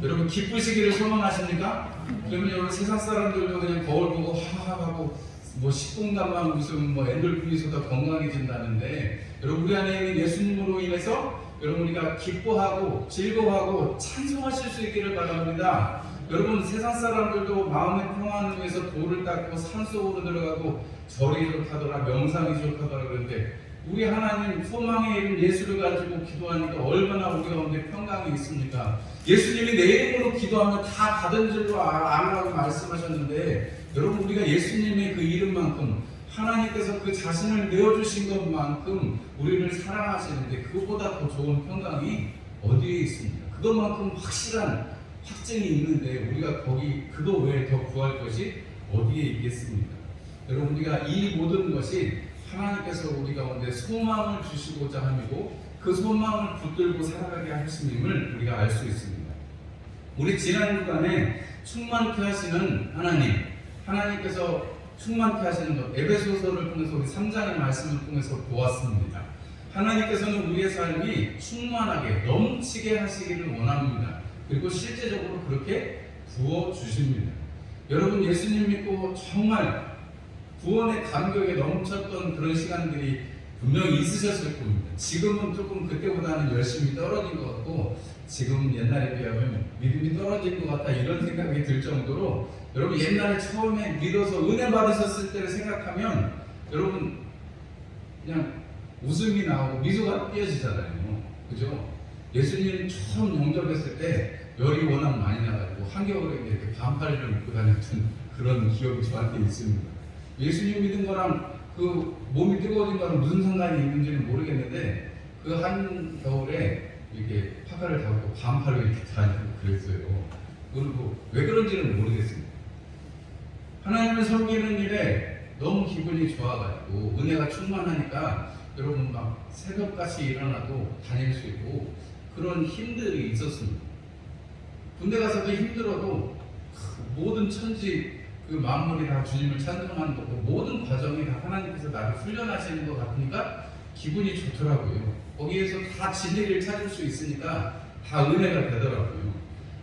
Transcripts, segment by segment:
여러분 기쁘시기를 소망하십니까? 그러면 여러분 세상 사람들도 그냥 거울 보고 하하하고 뭐 식공간만 웃으면 뭐 엔돌핀이 쏟아 건강해진다는데, 여러분 우리 안에 있는 예수님으로 인해서 여러분 우리가 기뻐하고 즐거워하고 찬송하실 수 있기를 바랍니다. 여러분 세상 사람들도 마음의 평안을 위해서 돌을 닦고 산속으로 들어가고 절이 좋다더라 명상이 좋다더라 그러는데, 우리 하나님 소망의 이름 예수를 가지고 기도하니까 얼마나 우리 가운데 평강이 있습니까? 예수님이 내 이름으로 기도하면 다 받은 줄로 아라고 말씀하셨는데, 여러분 우리가 예수님의 그 이름만큼 하나님께서 그 자신을 내어주신 것만큼 우리를 사랑하시는데 그것보다 더 좋은 평강이 어디에 있습니까? 그것만큼 확실한 확증이 있는데 우리가 거기 그거 외에 더 구할 것이 어디에 있겠습니까? 여러분 우리가 이 모든 것이 하나님께서 우리 가운데 소망을 주시고자 함이고 그 소망을 붙들고 살아가게 하심임을 우리가 알 수 있습니다. 우리 지난 주간에 충만케 하시는 하나님께서 충만케 하시는 것, 에베소서를 통해서 우리 3장의 말씀을 통해서 보았습니다. 하나님께서는 우리의 삶이 충만하게 넘치게 하시기를 원합니다. 그리고 실제적으로 그렇게 부어주십니다. 여러분 예수님 믿고 정말 구원의 감격에 넘쳤던 그런 시간들이 분명히 있으셨을 겁니다. 지금은 조금 그때보다는 열심히 떨어진 것 같고 지금 옛날에 비하면 믿음이 떨어진 것 같다 이런 생각이 들 정도로, 여러분 옛날에 처음에 믿어서 은혜 받으셨을 때를 생각하면 여러분 그냥 웃음이 나오고 미소가 띄어지잖아요. 그죠? 예수님 처음 영접했을 때 열이 워낙 많이 나가지고 한겨울에 이렇게 반팔을 입고 다녔던 그런 기억이 저한테 있습니다. 예수님 믿은 거랑 그 몸이 뜨거워진 거랑 무슨 상관이 있는지는 모르겠는데 그 한겨울에 이렇게 파카를 잡고 반팔로 이렇게 다니고 그랬어요. 그리고 왜 그런지는 모르겠습니다. 하나님을 섬기는 일에 너무 기분이 좋아가지고 은혜가 충만하니까 여러분 막 새벽같이 일어나도 다닐 수 있고 그런 힘들이 있었습니다. 군대 가서도 힘들어도 모든 천지 그 만물이 다 주님을 찬송하는 거고 모든 과정이 다 하나님께서 나를 훈련하시는 것 같으니까 기분이 좋더라고요. 거기에서 다 진리를 찾을 수 있으니까 다 은혜가 되더라고요.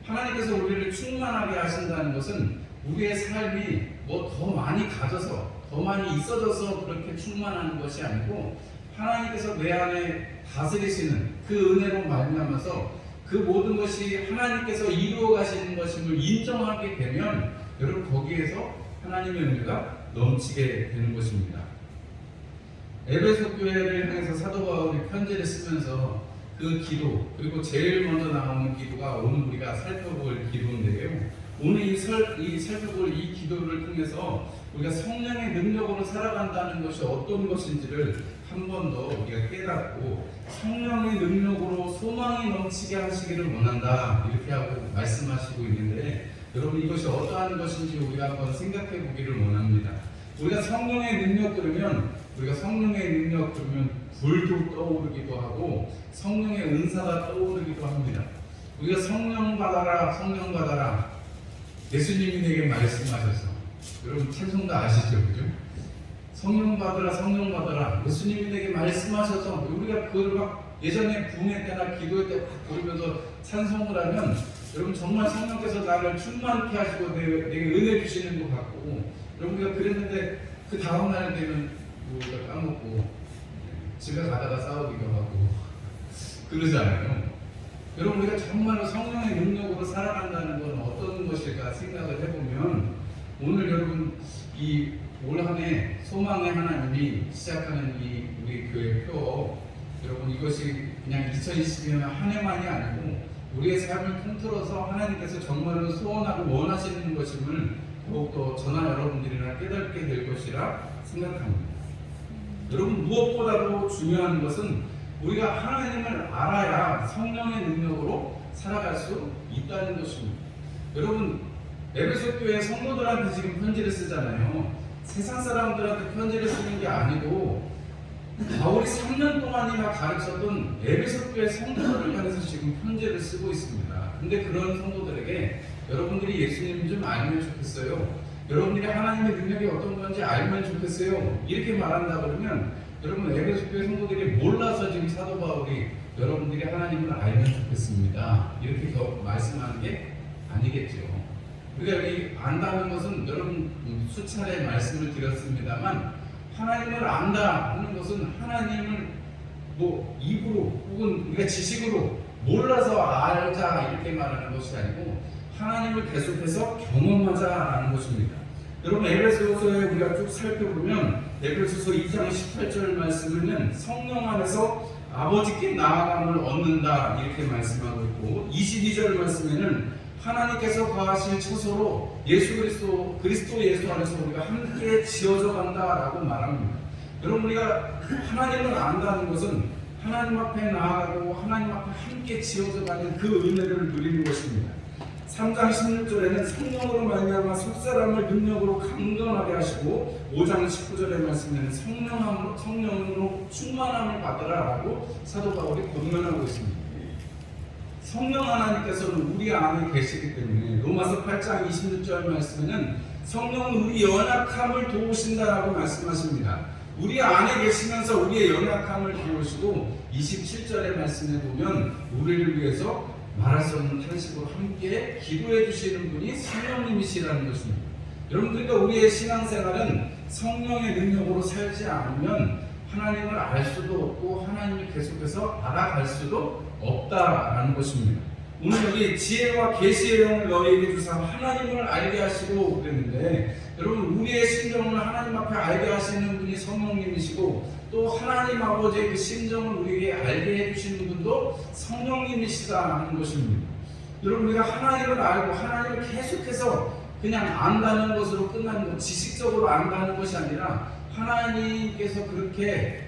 하나님께서 우리를 충만하게 하신다는 것은 우리의 삶이 뭐 더 많이 가져서 더 많이 있어져서 그렇게 충만한 것이 아니고 하나님께서 내 안에 다스리시는 그 은혜로 말미암아서 그 모든 것이 하나님께서 이루어 가시는 것임을 인정하게 되면 여러분 거기에서 하나님의 은혜가 넘치게 되는 것입니다. 에베소 교회를 향해서 사도 바울이 편지를 쓰면서 그 기도, 그리고 제일 먼저 나오는 기도가 오늘 우리가 살펴볼 기도인데요. 오늘 이 살펴볼 이 기도를 통해서 우리가 성령의 능력으로 살아간다는 것이 어떤 것인지를 한 번 더 우리가 깨닫고 성령의 능력으로 소망이 넘치게 하시기를 원한다 이렇게 하고 말씀하시고 있는데, 여러분 이것이 어떠한 것인지 우리가 한번 생각해 보기를 원합니다. 우리가 성령의 능력 그러면 불도 떠오르기도 하고 성령의 은사가 떠오르기도 합니다. 우리가 성령 받아라 예수님이 내게 말씀하셔서, 여러분 찬송가 아시죠? 그죠? 성령 받아라 예수님이 내게 말씀하셔서 우리가 그걸 막 예전에 부흥회 때나 기도회 때 막 부르면서 찬송을 하면 여러분 정말 성령께서 나를 충만케 하시고 내게 은혜 주시는 것 같고, 여러분 우리가 그랬는데 그 다음날 되면 우리가 까먹고 집에 가다가 싸우기도 하고 그러잖아요. 여러분 우리가 정말로 성령의 능력으로 살아간다는 건 어떤 것일까 생각을 해보면, 오늘 여러분 이 올 한 해 소망의 하나님이 시작하는 이 우리 교회 표, 여러분 이것이 그냥 2022년 한 해만이 아니고 우리의 삶을 통틀어서 하나님께서 정말로 소원하고 원하시는 것임을 더욱더 저나 여러분들이나 깨닫게 될 것이라 생각합니다. 여러분 무엇보다도 중요한 것은 우리가 하나님을 알아야 성령의 능력으로 살아갈 수 있다는 것입니다. 여러분 에베소 교회 성도들한테 지금 편지를 쓰잖아요. 세상 사람들한테 편지를 쓰는 게 아니고 바울이 3년 동안이나 가르쳤던 에베소 교회 성도들을 향해서 지금 편지를 쓰고 있습니다. 근데 그런 성도들에게 여러분들이 예수님 좀 알면 좋겠어요. 여러분들이 하나님의 능력이 어떤 건지 알면 좋겠어요. 이렇게 말한다 그러면 여러분 에베소 교회 성도들이 몰라서 지금 사도 바울이 여러분들이 하나님을 알면 좋겠습니다 이렇게 더 말씀하는 게 아니겠죠. 우리가 이 안다는 것은 여러분 수차례 말씀을 드렸습니다만, 하나님을 안다 하는 것은 하나님을 뭐 입으로 혹은 우리가 지식으로 몰라서 알자 이렇게 말하는 것이 아니고 하나님을 계속해서 경험하자라는 것입니다. 여러분 에베소서에 우리가 쭉 살펴보면 에베소서 2장 18절 말씀에는 성령 안에서 아버지께 나아감을 얻는다 이렇게 말씀하고 있고, 22절 말씀에는 하나님께서 거하실 처소로 예수 그리스도 예수 안에서 우리가 함께 지어져 간다라고 말합니다. 여러분 우리가 하나님을 안다는 것은 하나님 앞에 나아가고 하나님 앞에 함께 지어져 가는 그 은혜를 누리는 것입니다. 3장 16절에는 성령으로 말미암아 속사람을 능력으로 강건하게 하시고, 5장 19절의 말씀에는 성령으로 충만함을 받으라라고 사도 바울이 권면하고 있습니다. 성령 하나님께서는 우리 안에 계시기 때문에 로마서 8장 26절 말씀에는 성령은 우리 연약함을 도우신다라고 말씀하십니다. 우리 안에 계시면서 우리의 연약함을 도우시고, 27절의 말씀에 보면 우리를 위해서 말할 수 없는 탄식으로 함께 기도해 주시는 분이 성령님이시라는 것입니다. 여러분, 그러니까 우리의 신앙생활은 성령의 능력으로 살지 않으면 하나님을 알 수도 없고 하나님을 계속해서 알아갈 수도 없다라는 것입니다. 오늘 여기 지혜와 계시의 영을 너희에게 주사 하나님을 알게 하시고 그랬는데, 여러분 우리의 심정을 하나님 앞에 알게 하시는 분이 성령님이시고, 또 하나님 아버지의 그 심정을 우리에게 알게 해주시는 분도 성령님이시다 하는 것입니다. 여러분 우리가 하나님을 알고 하나님을 계속해서 그냥 안다는 것으로 끝나는 것, 지식적으로 안다는 것이 아니라 하나님께서 그렇게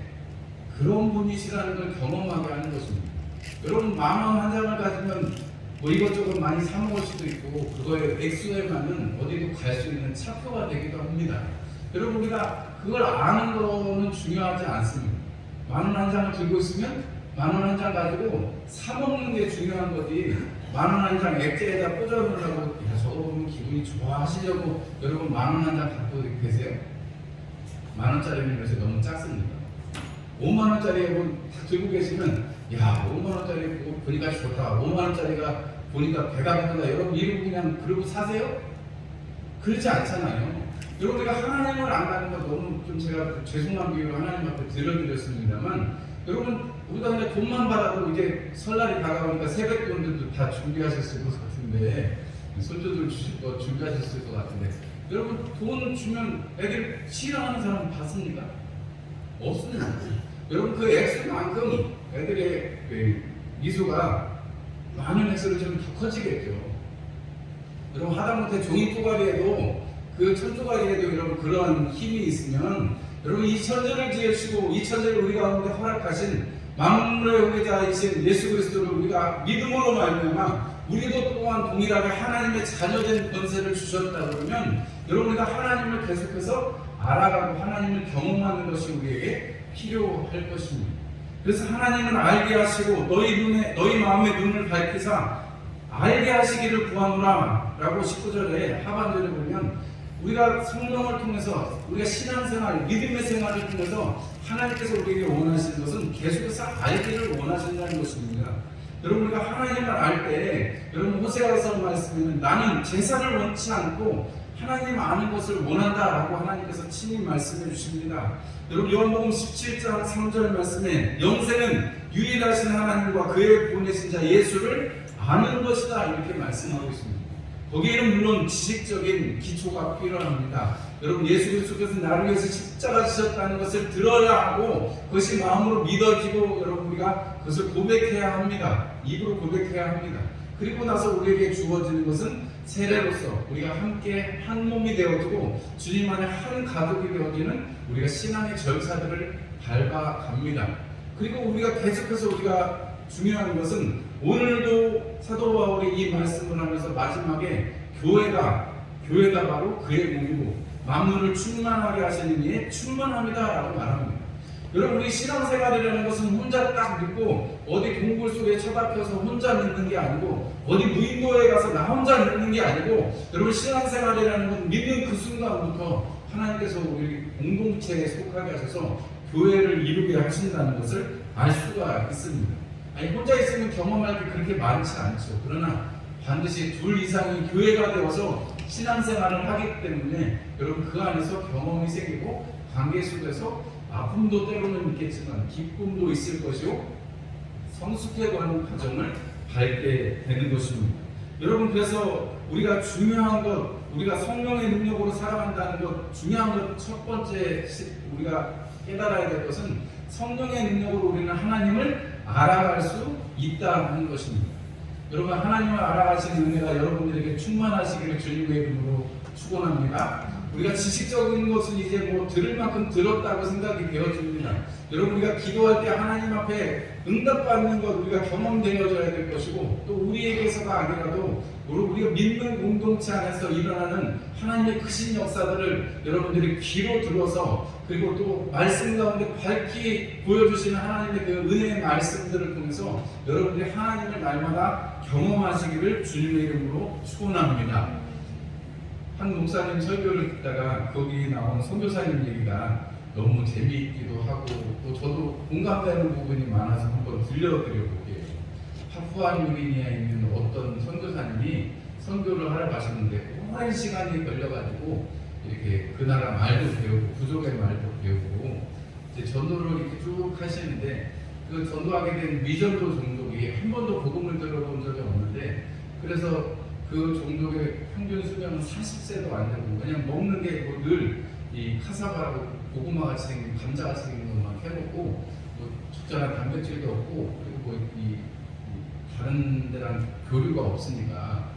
그런 분이시라는 걸 경험하게 하는 것입니다. 여러분 만원 한 장을 가지면 뭐 이것저것 많이 사 먹을 수도 있고 그거의 액수에 맞는 어디도 갈 수 있는 차표가 되기도 합니다. 여러분 우리가 그걸 아는 거는 중요하지 않습니다. 만원 한 장을 들고 있으면 만원 한 장 가지고 사 먹는 게 중요한 거지, 만원 한 장 액자에다 꽂아놓으려고 저거 보면 기분이 좋아하시려고 여러분 만원 한 장 갖고 계세요? 만원짜리는 요새 너무 작습니다. 5만원짜리 들고 계시면 야 5만원짜리 보니까 좋다, 5만원짜리가 보니까 배가 고프다, 여러분 이러고 그냥 그러고 사세요? 그렇지 않잖아요. 여러분 우리가 하나님을 안다는 건 너무 좀 제가 죄송한 비유로 하나님 앞에 들려드렸습니다만, 여러분 우리가 그냥 돈만 받아도 이제 설날이 다가오니까 세뱃돈들도 다 준비하셨을 것 같은데, 손주들 주실 거 준비하셨을 것 같은데, 여러분 돈 주면 애들 싫어하는 사람 봤습니까? 없습니다. 여러분 그 액수만큼 애들의 그 미소가 많은 액수로 좀 더 커지겠죠. 여러분 하다못해 종이 쪼가리에도 그 천조가리에도 여러분 그런 힘이 있으면, 여러분 이 천지를 지으시고 이 천지를 우리 가운데 허락하신 만물의 후계자이신 예수 그리스도를 우리가 믿음으로 말미암아 우리도 또한 동일하게 하나님의 자녀된 권세를 주셨다 그러면, 여러분 우리가 하나님을 계속해서 알아가고 하나님을 경험하는 것이 우리에게 필요할 것입니다. 그래서 하나님을 알게 하시고 너희 마음의 눈을 밝히사 알게 하시기를 구하노라 라고 19절에 하반절에 보면, 우리가 성령을 통해서 우리가 신앙생활, 믿음의 생활을 통해서 하나님께서 우리에게 원하시는 것은 계속해서 알기를 원하신다는 것입니다. 여러분 우리가 하나님을 알 때, 여러분 호세아서 말씀에는 나는 제사를 원치 않고 하나님 아는 것을 원한다라고 하나님께서 친히 말씀해 주십니다. 여러분 요한복음 17장 3절 말씀에 영생은 유일하신 하나님과 그의 보내신 자 예수를 아는 것이다 이렇게 말씀하고 있습니다. 거기에는 물론 지식적인 기초가 필요합니다. 여러분 예수 그리스도께서 나를 위해서 십자가 지셨다는 것을 들어야 하고 그것이 마음으로 믿어지고, 여러분 우리가 그것을 고백해야 합니다. 입으로 고백해야 합니다. 그리고 나서 우리에게 주어지는 것은 세례로서 우리가 함께 한 몸이 되어지고 주님 안에 한 가족이 되어지는 우리가 신앙의 절차들을 밟아갑니다. 그리고 우리가 계속해서 우리가 중요한 것은 오늘도 사도 바울이 이 말씀을 하면서 마지막에 교회가 바로 그의 몸이고 만물을 충만하게 하시는 이의 충만합니다 라고 말합니다. 여러분 우리 신앙생활이라는 것은 혼자 딱 믿고 어디 동굴 속에 처박혀서 혼자 믿는 게 아니고 어디 무인도에 가서 나 혼자 믿는 게 아니고, 여러분 신앙생활이라는 건 믿는 그 순간부터 하나님께서 우리 공동체에 속하게 하셔서 교회를 이루게 하신다는 것을 알 수가 있습니다. 아니 혼자 있으면 경험할 게 그렇게 많지 않죠. 그러나 반드시 둘 이상이 교회가 되어서 신앙생활을 하기 때문에 여러분 그 안에서 경험이 생기고 관계 속에서 아픔도 때로는 있겠지만 기쁨도 있을 것이고 성숙해가는 과정을 밟게 되는 것입니다. 여러분 그래서 우리가 중요한 것, 우리가 성령의 능력으로 살아간다는 것, 중요한 것 첫 번째 우리가 깨달아야 될 것은 성령의 능력으로 우리는 하나님을 알아갈 수 있다는 것입니다. 여러분 하나님을 알아가시는 은혜가 여러분들에게 충만하시기를 주님의 이름으로 축원합니다. 우리가 지식적인 것은 이제 뭐 들을 만큼 들었다고 생각이 되어집니다. 여러분 우리가 기도할 때 하나님 앞에 응답받는 것 우리가 경험되어져야 될 것이고 또 우리에게서가 아니라도 우리가 믿는 공동체 안에서 일어나는 하나님의 크신 역사들을 여러분들이 귀로 들어서 그리고 또 말씀 가운데 밝히 보여주시는 하나님의 그 은혜의 말씀들을 통해서 여러분들이 하나님을 날마다 경험하시기를 주님의 이름으로 축원합니다. 한 목사님 설교를 듣다가 거기 나온 선교사님 얘기가 너무 재미있기도 하고 또 저도 공감되는 부분이 많아서 한번 들려드려볼게요. 파푸아뉴기니아에 있는 어떤 선교사님이 선교를 하러 가셨는데 오랜 시간이 걸려가지고 이렇게 그 나라 말도 배우고 부족의 말도 배우고 이제 전도를 이렇게 쭉 하시는데 그 전도하게 된 미전도 종족이 한 번도 복음을 들어본 적이 없는데 그래서 그 종족의 평균 수명은 40세도 안 되고 그냥 먹는 게 뭐 늘 이 카사바라고 고구마 같이 생긴 감자 같이 생긴 것만 해먹고 뭐 적절한 단백질도 없고 그리고 뭐 이 다른 데랑 교류가 없으니까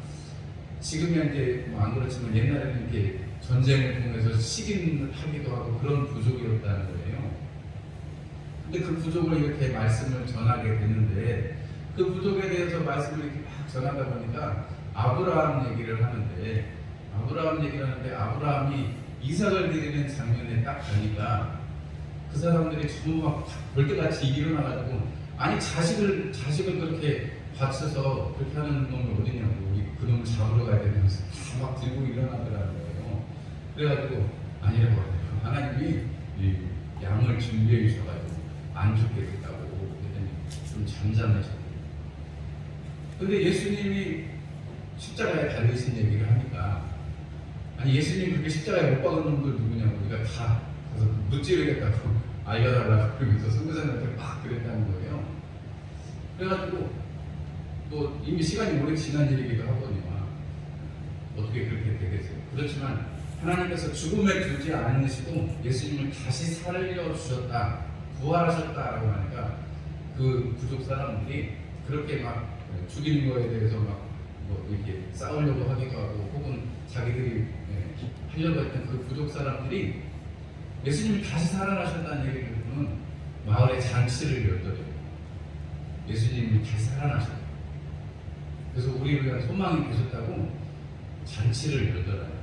지금이야 이제 뭐 안 그렇지만 옛날에는 이렇게 전쟁을 통해서 식인하기도 하고 그런 부족이었다는 거예요. 근데 그 부족을 이렇게 말씀을 전하게 되는데 그 부족에 대해서 말씀을 이렇게 막 전하다 보니까 아브라함 얘기를 하는데 아브라함이 이삭을 드리는 장면에 딱 가니까 그 사람들이 전부 막 벌떼같이 일어나가지고 아니 자식을 그렇게 바쳐서 그렇게 하는 놈이 어디냐고 우리 그놈을 잡으러 가야 되면서 막 들고 일어나더라고요. 그래가지고 아니라고 하더라고요. 하나님이 이 양을 준비해 주셔가지고 안 죽게 됐다고 그랬더니 좀 잠잠해졌고 근데 예수님이 십자가에 달리신 얘기를 하니까 아니 예수님 그렇게 십자가에 못 박은 놈들 누구냐고 우리가 다 가서 무찌르겠다고 알려달라고 그러면서 선교사님한테 막 그랬다는 거예요. 그래가지고 뭐 이미 시간이 오래 지난 일이기도 하거니와 어떻게 그렇게 되겠어요. 그렇지만 하나님께서 죽음에 두지 않으시고 예수님을 다시 살려주셨다 부활하셨다라고 하니까 그 부족 사람들이 그렇게 막 죽이는 거에 대해서 막 뭐 이렇게 싸우려고 하기도 하고 혹은 자기들이 하려고 했던 그 부족 사람들이 예수님이 다시 살아나셨다는 얘기를 듣고는 마을에 잔치를 열더래요. 예수님이 다시 살아나셨다. 그래서 우리를 위한 소망이 되셨다고 잔치를 열더라고요.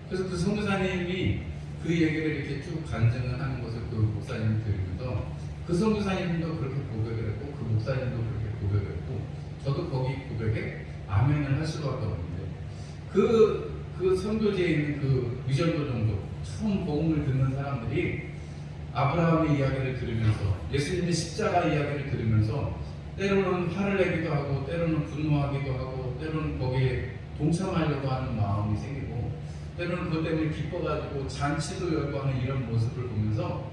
그래서 그 선교사님이 그 얘기를 이렇게 쭉 간증을 하는 것을 그 목사님이 들으면서 그 선교사님도 그렇게 고백을 했고 그 목사님도 그렇게 고백을 했고 저도 거기 고백에 아멘을 할 수밖에 없는데 그 선교지에 있는 그 위전도 종족 처음 복음을 듣는 사람들이 아브라함의 이야기를 들으면서 예수님의 십자가 이야기를 들으면서 때로는 화를 내기도 하고 때로는 분노하기도 하고 때로는 거기에 동참하려고 하는 마음이 생기고 때로는 그것 때문에 기뻐가지고 잔치도 열고 하는 이런 모습을 보면서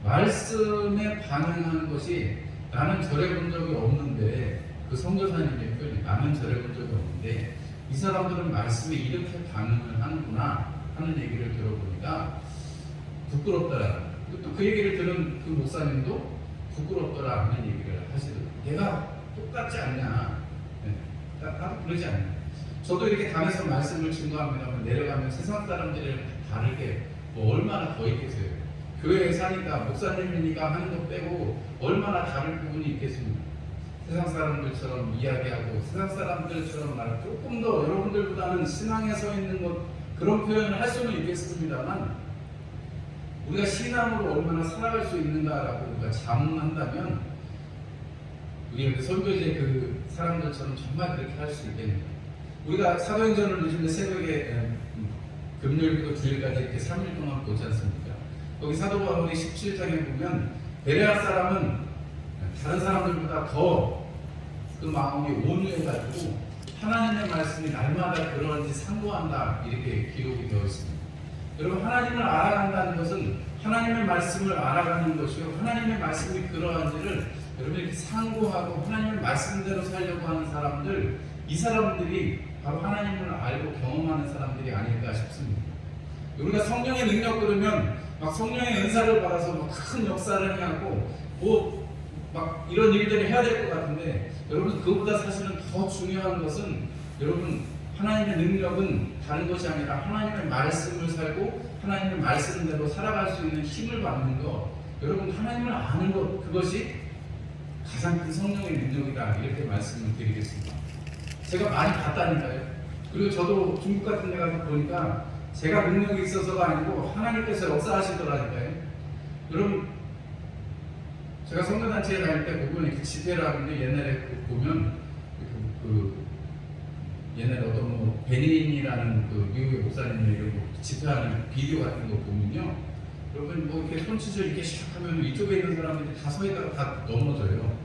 말씀에 반응하는 것이 나는 절해본 적이 없는데 그 선교사님의 표현이 나는 절해본 적이 없는데 이 사람들은 말씀에 이렇게 반응을 하는구나 하는 얘기를 들어보니까 부끄럽더라. 또 그 얘기를 들은 그 목사님도 부끄럽더라 하는 얘기를 하시더라고요. 내가 똑같지 않냐. 나도 그러지 않냐. 저도 이렇게 담에서 말씀을 증거합니다만 내려가면 세상 사람들이랑 다르게 뭐 얼마나 더 있겠어요. 교회에 사니까 목사님이니까 하는 것 빼고 얼마나 다른 부분이 있겠습니까. 세상 사람들처럼 이야기하고 세상 사람들처럼 말하고 조금 더 여러분들보다는 신앙에 서 있는 것 그런 표현을 할 수는 있겠습니다만 우리가 신앙으로 얼마나 살아갈 수 있는가라고 우리가 자문한다면 우리가 그 선교지의 그 사람들처럼 정말 그렇게 할 수 있겠는가. 우리가 사도행전을 요즘에 새벽에 금요일부터 주일까지 이렇게 3일 동안 보지 않습니까? 거기 사도 바울이 17장에 보면 베레아 사람은 다른 사람들보다 더 그 마음이 온유해가지고 하나님의 말씀이 날마다 그러한지 상고한다 이렇게 기록이 되어 있습니다. 여러분, 하나님을 알아간다는 것은 하나님의 말씀을 알아가는 것이요, 하나님의 말씀이 그러한지를 여러분 이렇게 상고하고 하나님의 말씀대로 살려고 하는 사람들, 이 사람들이 바로 하나님을 알고 경험하는 사람들이 아닐까 싶습니다. 우리가 성령의 능력 그러면 막 성령의 은사를 받아서 막 큰 역사를 해하고 막 이런 일들을 해야 될 것 같은데, 여러분 그보다 사실은 더 중요한 것은, 여러분 하나님의 능력은 다른 것이 아니라 하나님의 말씀을 살고 하나님의 말씀대로 살아갈 수 있는 힘을 받는 것, 여러분 하나님을 아는 것, 그것이 가장 큰 성령의 능력이다 이렇게 말씀을 드리겠습니다. 제가 많이 봤다니까요. 그리고 저도 중국 같은 데 가서 보니까 제가 능력이 있어서가 아니고 하나님께서 역사하시더라니까요. 여러분, 제가 선교단체에 다닐 때 보면 이렇게 집회라는 게 옛날에 보면 옛날에 어떤 뭐 베닌이라는 그 미국의 목사님이 이런 거 집회하는 비디오 같은 거 보면요, 여러분 뭐 이렇게 손짓을 이렇게 시작하면 이쪽에 있는 사람들이 다 서있다가 다 넘어져요.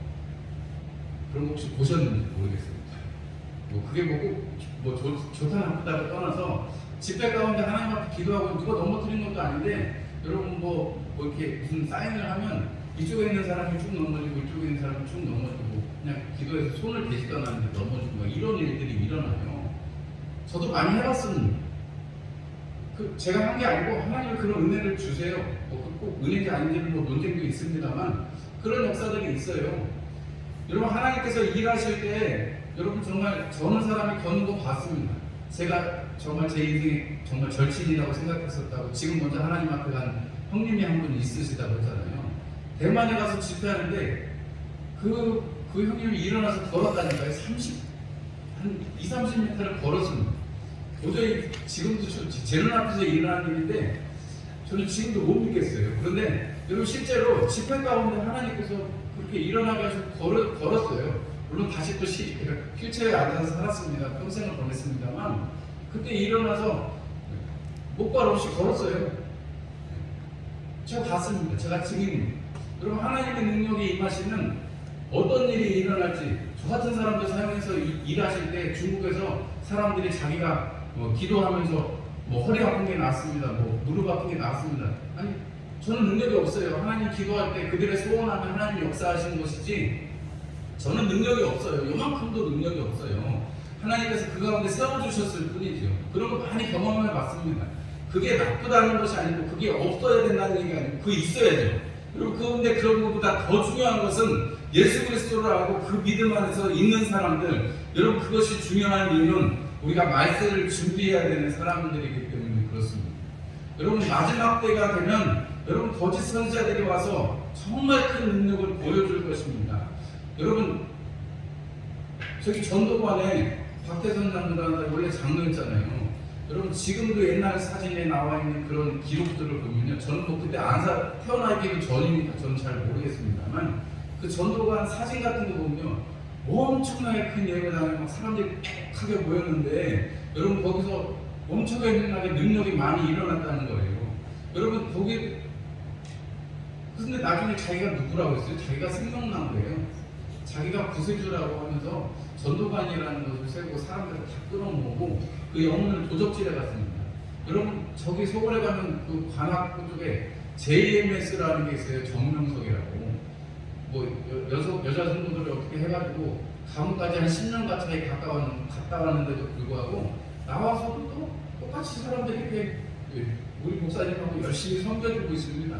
그런 거 혹시 보셨는지 모르겠어요. 뭐 그게 뭐 좋다 나쁘다를 떠나서 집회 가운데 하나님 앞에 기도하고 누가 넘어뜨린 것도 아닌데, 여러분 뭐 이렇게 무슨 사인을 하면 이쪽에 있는 사람이 쭉 넘어지고 이쪽에 있는 사람이 쭉 넘어지고, 그냥 기도해서 손을 대지도 않았는데 넘어지고 막 이런 일들이 일어나요. 저도 많이 해봤습니다. 제가 한 게 아니고 하나님이 그런 은혜를 주세요. 꼭 은혜인지 아닌지는 뭐 논쟁도 있습니다만 그런 역사들이 있어요. 여러분, 하나님께서 일하실 때 여러분 정말 저는 사람이 걷는 거 봤습니다. 제가 정말 제 인생에 정말 절친이라고 생각했었다고, 지금 먼저 하나님 앞에 간 형님이 한 분 있으시다고 했잖아요. 대만에 가서 집회하는데 그 형님이 일어나서 걸었다니까요. 한 20-30m를 걸었습니다. 도저히 지금도 제 눈앞에서 일어나는 일인데 저는 지금도 못 믿겠어요. 그런데 여러분, 실제로 집회 가운데 하나님께서 그렇게 일어나게 하셔서 걸었어요. 물론 다시 또 휠체어에 앉아서 살았습니다. 평생을 보냈습니다만 그때 일어나서 목발 없이 걸었어요. 제가 봤습니다. 제가 증인입니다. 여러분, 하나님의 능력이 임하시면 어떤 일이 일어날지, 저 같은 사람들 사용해서 일하실 때 중국에서 사람들이 자기가 기도하면서 허리 아픈 게 나았습니다, 무릎 아픈 게 나았습니다. 아니, 저는 능력이 없어요. 하나님 기도할 때 그들의 소원하면 하나님 역사하시는 것이지 저는 능력이 없어요. 요만큼도 능력이 없어요. 하나님께서 그 가운데 세워주셨을 뿐이죠. 그런 거 많이 경험해 봤습니다. 그게 나쁘다는 것이 아니고 그게 없어야 된다는 얘기가 아니고 그게 있어야죠. 그리고 그런데 그런 것보다 더 중요한 것은 예수 그리스도를 알고 그 믿음 안에서 있는 사람들, 여러분 그것이 중요한 이유는 우리가 말씀을 준비해야 되는 사람들이기 때문에 그렇습니다. 여러분, 마지막 때가 되면 여러분 거짓 선지자들이 와서 정말 큰 능력을 보여줄 것입니다. 여러분, 저기 전도관에 박태선 장로가 원래 장로였잖아요. 여러분, 지금도 옛날 사진에 나와 있는 그런 기록들을 보면요, 저는 그때 태어나기도 전이니까 저는 잘 모르겠습니다만 그 전도관 사진 같은 거 보면 엄청나게 큰 예배당에 막 사람들이 빽하게 모였는데, 여러분 거기서 엄청나게 능력이 많이 일어났다는 거예요. 여러분 거기, 근데 나중에 자기가 누구라고 했어요? 자기가 생명난 거예요. 자기가 구세주라고 하면서 전도관이라는 것을 세우고 사람들을 다 끌어모으고 그 영혼을 도적질해 갔습니다. 여러분, 저기 서울에 가면 그 관악구 쪽에 JMS라는 게 있어요. 정명석이라고. 여자 성도들을 어떻게 해가지고 감옥까지 한 10년 가까이 갔다 왔는데도 불구하고 나와서도 또 똑같이 사람들이 이렇게 우리 목사님하고 열심히 섬겨주고 있습니다.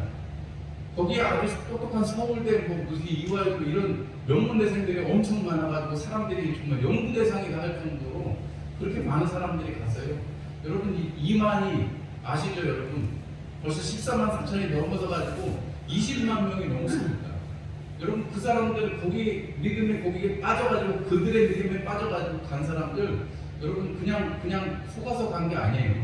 거기에 아주 똑똑한 서울대 무슨 이화여고 이런 명문대생들이 엄청 많아가지고 사람들이 정말 연구대상이다 할 정도로 그렇게 많은 사람들이 갔어요. 여러분, 이만이 아시죠? 여러분, 벌써 14만 3천이 넘어서가지고 20만 명이 넘습니다. 여러분, 그 사람들 믿음의 고기에 빠져가지고 그들의 믿음에 빠져가지고 간 사람들, 여러분 그냥 속아서 간 게 아니에요.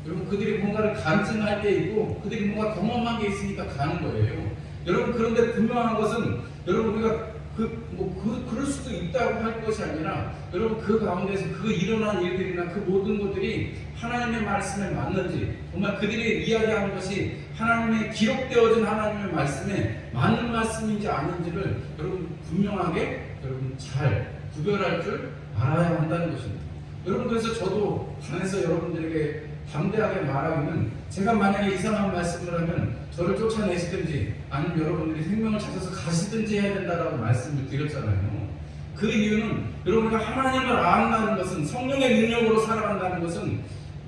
여러분, 그들이 뭔가를 간증할 때 있고 그들이 뭔가 경험한 게 있으니까 가는 거예요. 여러분, 그런데 분명한 것은 여러분 우리가 그럴 수도 있다고 할 것이 아니라, 여러분 그 가운데서 그 일어난 일들이나 그 모든 것들이 하나님의 말씀에 맞는지, 정말 그들이 이야기하는 것이 하나님의 기록되어진 하나님의 말씀에 맞는 말씀인지 아닌지를 여러분 분명하게 여러분 잘 구별할 줄 알아야 한다는 것입니다. 여러분, 그래서 저도 단에서 여러분들에게 담대하게 말하기는, 제가 만약에 이상한 말씀을 하면 저를 쫓아내시든지 아니면 여러분들이 생명을 찾아서 가시든지 해야 된다라고 말씀을 드렸잖아요. 그 이유는 여러분과 하나님을 안다는 것은, 성령의 능력으로 살아간다는 것은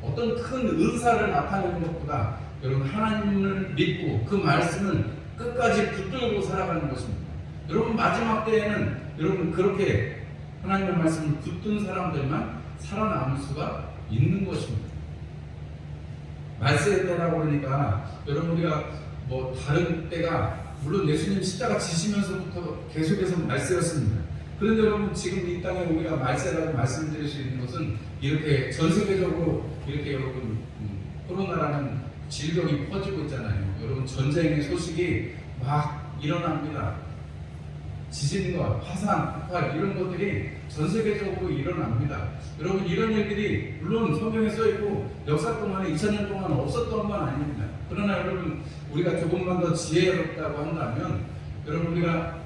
어떤 큰 은사를 나타내는 것보다 여러분 하나님을 믿고 그 말씀을 끝까지 붙들고 살아가는 것입니다. 여러분, 마지막 때에는 여러분 그렇게 하나님의 말씀을 붙든 사람들만 살아남을 수가 있는 것입니다. 말세의 때라고 그러니까 여러분, 우리가 뭐 다른 때가 물론 예수님 십자가 지시면서부터 계속해서 말세였습니다. 그런데 여러분, 지금 이 땅에 우리가 말세라고 말씀드릴 수 있는 것은 이렇게 전 세계적으로 이렇게 여러분 코로나라는 질병이 퍼지고 있잖아요. 여러분, 전쟁의 소식이 막 일어납니다. 지진과 화산, 폭발 이런 것들이 전 세계적으로 일어납니다. 여러분, 이런 일들이 물론 성경에 써있고 역사 동안에 2000년 동안 없었던 건 아닙니다. 그러나 여러분, 우리가 조금만 더 지혜롭다고 한다면 여러분, 우리가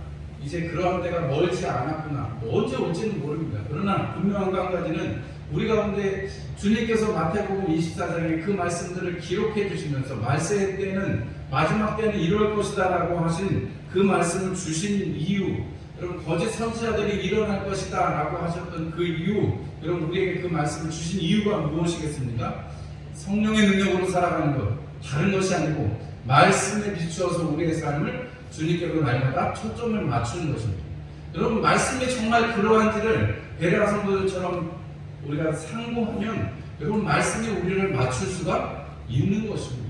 이제 그러한 때가 멀지 않았구나, 언제 올지는 모릅니다. 그러나 분명한 한 가지는 우리 가운데 주님께서 마태복음 24장에 그 말씀들을 기록해 주시면서 말세의 때는, 마지막 때는 이럴 것이다 라고 하신 그 말씀을 주신 이유, 여러분 거짓 선지자들이 일어날 것이다 라고 하셨던 그 이유, 여러분 우리에게 그 말씀을 주신 이유가 무엇이겠습니까? 성령의 능력으로 살아가는 것, 다른 것이 아니고 말씀에 비추어서 우리의 삶을 주님께로 날마다 초점을 맞추는 것입니다. 여러분, 말씀이 정말 그러한지를 베레아 성도들처럼 우리가 상고하면 여러분, 말씀이 우리를 맞출 수가 있는 것입니다.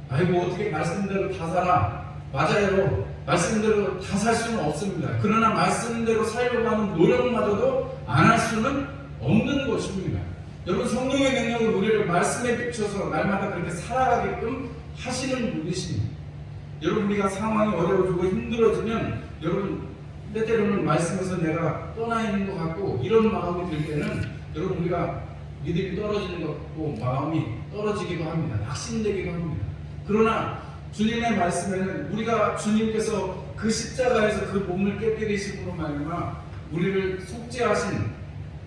아이고, 어떻게 말씀대로 다 살아? 맞아요. 말씀대로 다 살 수는 없습니다. 그러나 말씀대로 살려고 하는 노력마저도 안 할 수는 없는 것입니다. 여러분, 성령의 능력으로 우리를 말씀에 비춰서 날마다 그렇게 살아가게끔 하시는 분이십니다. 여러분, 우리가 상황이 어려워지고 힘들어지면 여러분, 때때로는 말씀에서 내가 떠나 있는 것 같고 이런 마음이 들 때는 여러분, 우리가 믿음이 떨어지는 것 같고 마음이 떨어지기도 합니다. 낙심되기도 합니다. 그러나 주님의 말씀에는 우리가 주님께서 그 십자가에서 그 몸을 깨뜨리심으로 말미암아 우리를 속죄하신,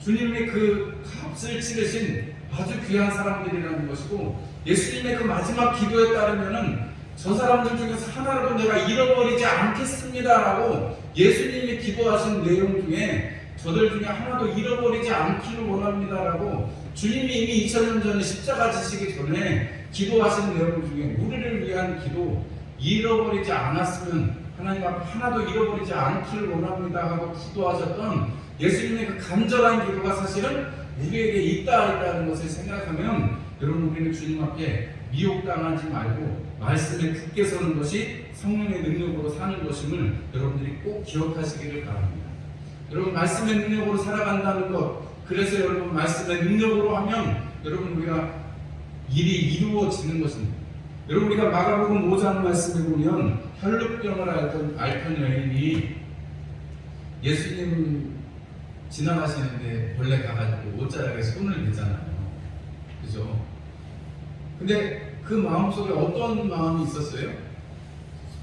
주님의 그 값을 치르신 아주 귀한 사람들이라는 것이고, 예수님의 그 마지막 기도에 따르면은 저 사람들 중에서 하나라도 내가 잃어버리지 않겠습니다라고 예수님이 기도하신 내용 중에 저들 중에 하나도 잃어버리지 않기를 원합니다라고 주님이 이미 2000년 전에 십자가 지시기 전에 기도하신 내용 중에 우리를 위한 기도, 잃어버리지 않았으면 하나님 앞에 하나도 잃어버리지 않기를 원합니다 하고 기도하셨던 예수님의 그 간절한 기도가 사실은 우리에게 있다는 것을 생각하면 여러분, 우리는 주님 앞에 미혹당하지 말고 말씀에 굳게 서는 것이 성령의 능력으로 사는 것임을 여러분들이 꼭 기억하시기를 바랍니다. 여러분, 말씀의 능력으로 살아간다는 것, 그래서 여러분 말씀의 능력으로 하면 여러분 우리가 일이 이루어지는 것입니다. 여러분, 우리가 마가복음 5장 말씀에 보면 혈루병을 앓던 여인이 예수님 지나가시는데 본래 가가지고 옷자락에 손을 대잖아요. 그죠? 근데 그 마음속에 어떤 마음이 있었어요?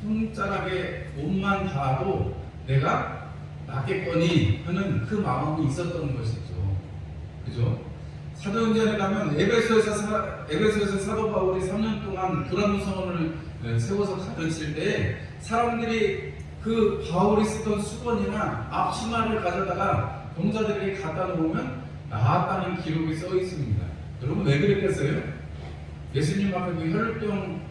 손자락에 옷만 닿아도 내가 낫겠거니 하는 그 마음이 있었던 것이죠. 그죠? 사도행전에 가면 에베소에서 사도 바울이 3년 동안 두라노 성원을 세워서 가르칠 때 사람들이 그 바울이 쓰던 수건이나 앞치마를 가져다가 동자들에게 갖다 놓으면 나았다는 기록이 써 있습니다. 여러분, 왜 그랬겠어요? 예수님 앞에 그 혈루병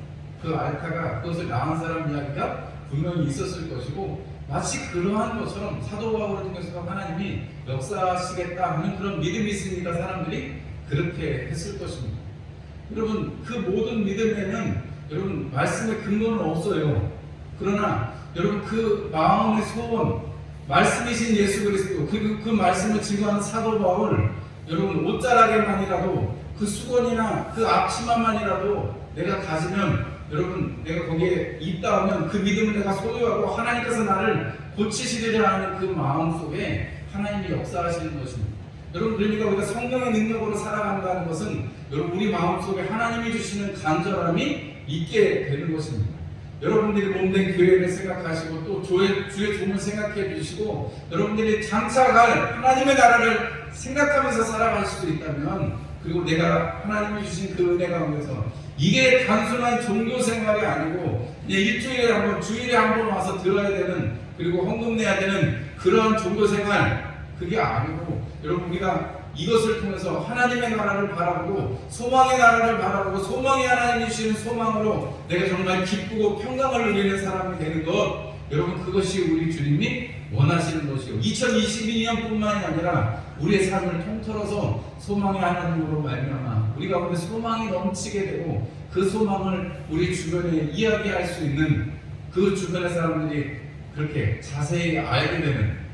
그 앓다가 그것을 나은 사람 이야기가 분명히 있었을 것이고, 마치 그러한 것처럼 사도 바울을 통해서 하나님이 역사하시겠다 하는 그런 믿음이 있으니까 사람들이 그렇게 했을 것입니다. 여러분, 그 모든 믿음에는 여러분 말씀의 근거는 없어요. 그러나 여러분, 그 마음의 소원, 말씀이신 예수 그리스도, 그 말씀을 증거하는 사도 바울, 여러분 옷자락에만이라도 그 수건이나 그 앞치마만이라도 내가 가지면, 여러분 내가 거기에 있다 하면 그 믿음을 내가 소유하고 하나님께서 나를 고치시리라 하는 그 마음 속에 하나님이 역사하시는 것입니다. 여러분, 그러니까 우리가 성령의 능력으로 살아간다는 것은 여러분 우리 마음 속에 하나님이 주시는 간절함이 있게 되는 것입니다. 여러분들이 몸된 교회를 생각하시고 또 주의 종을 생각해 주시고 여러분들이 장차갈 하나님의 나라를 생각하면서 살아갈 수도 있다면, 그리고 내가 하나님이 주신 그 은혜 가운데서 이게 단순한 종교 생활이 아니고 일주일에 한 번, 주일에 한 번 와서 들어야 되는, 그리고 헌금 내야 되는 그러한 종교 생활, 그게 아니고 여러분 우리가 이것을 통해서 하나님의 나라를 바라보고 소망의 나라를 바라보고 소망이 하나님이 주시는 소망으로 내가 정말 기쁘고 평강을 누리는 사람이 되는 것, 여러분 그것이 우리 주님이 원하시는 것이요 2022년뿐만이 아니라 우리의 삶을 통틀어서 소망의 하나님으로 말미암아 우리 가운데 소망이 넘치게 되고 그 소망을 우리 주변에 이야기할 수 있는, 그 주변의 사람들이 그렇게 자세히 알게 되는,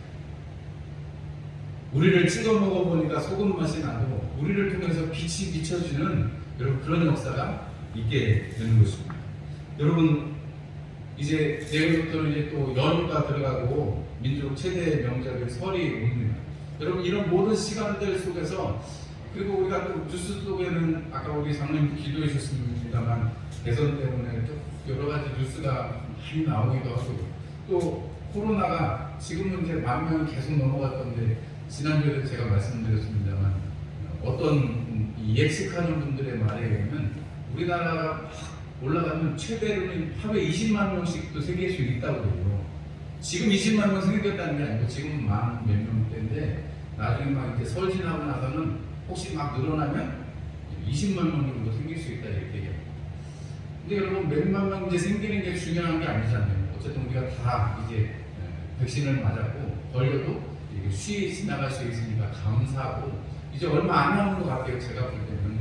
우리를 찍어 먹어보니까 소금 맛이 나고 우리를 통해서 빛이 비춰지는 여러분 그런 역사가 있게 되는 것입니다. 여러분 이제 내일부터는 이제 또 연휴가 들어가고 민족 최대 명절인 설이 옵니다. 여러분 이런 모든 시간들 속에서, 그리고 우리가 또 뉴스 속에는 아까 우리 장로님 기도해 주셨습니다만 대선 때문에 또 여러 가지 뉴스가 많이 나오기도 하고, 또 코로나가 지금은 이제 10,000명이 계속 넘어갔던데 지난주에도 제가 말씀드렸습니다만 어떤 예측하는 분들의 말에 의하면 우리나라가 막 올라가면 최대로는 하루에 20만 명씩도 생길 수 있다고 해요. 지금 20만 명 생겼다는 게 아니고 지금은 만 몇 명대인데 나중에 막 이제 설 지나고 나서는 혹시 막 늘어나면 20만 명 정도 생길 수 있다 이렇게 얘기해요. 근데 여러분 몇만 명 이제 생기는 게 중요한 게 아니잖아요. 어쨌든 우리가 다 이제 백신을 맞았고 걸려도 쉬이 지나갈 수 있으니까 감사하고, 이제 얼마 안 남은 것 같아요. 제가 볼 때는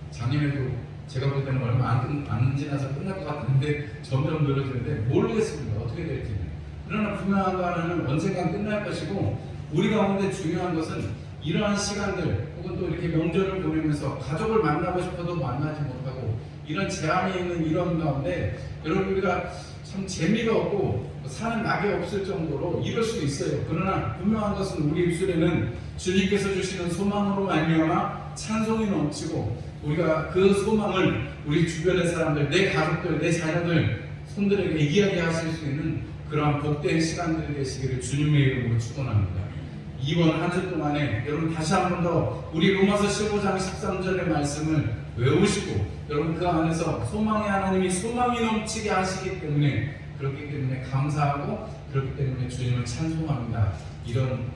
작년에도 제가 볼 때는 얼마 안 지나서 끝날 것 같은데 점점 늘어지는데 모르겠습니다. 어떻게 될지는. 그러나 분명한 거 하나는 언젠간 끝날 것이고, 우리 가운데 중요한 것은 이러한 시간들 혹은 또 이렇게 명절을 보내면서 가족을 만나고 싶어도 만나지 못하고 이런 제한이 있는 이런 가운데 여러분 우리가 참 재미가 없고 사는 낙이 없을 정도로 이럴 수 있어요. 그러나 분명한 것은 우리 입술에는 주님께서 주시는 소망으로 말미암아 찬송이 넘치고 우리가 그 소망을 우리 주변의 사람들, 내 가족들, 내 자녀들, 손들에게 이야기하실 수 있는 그러한 복된 시간들이 되시기를 주님의 이름으로 축원합니다. 이번 한 주 동안에 여러분 다시 한 번 더 우리 로마서 15장 13절의 말씀을 외우시고 여러분 그 안에서 소망의 하나님이 소망이 넘치게 하시기 때문에, 그렇기 때문에 감사하고 그렇기 때문에 주님을 찬송합니다. 이런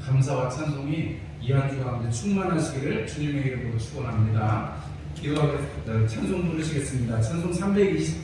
감사와 찬송이 이 한 주 가운데 충만하시기를 주님의 이름으로 축원합니다. 기도하고 찬송 부르시겠습니다. 찬송 320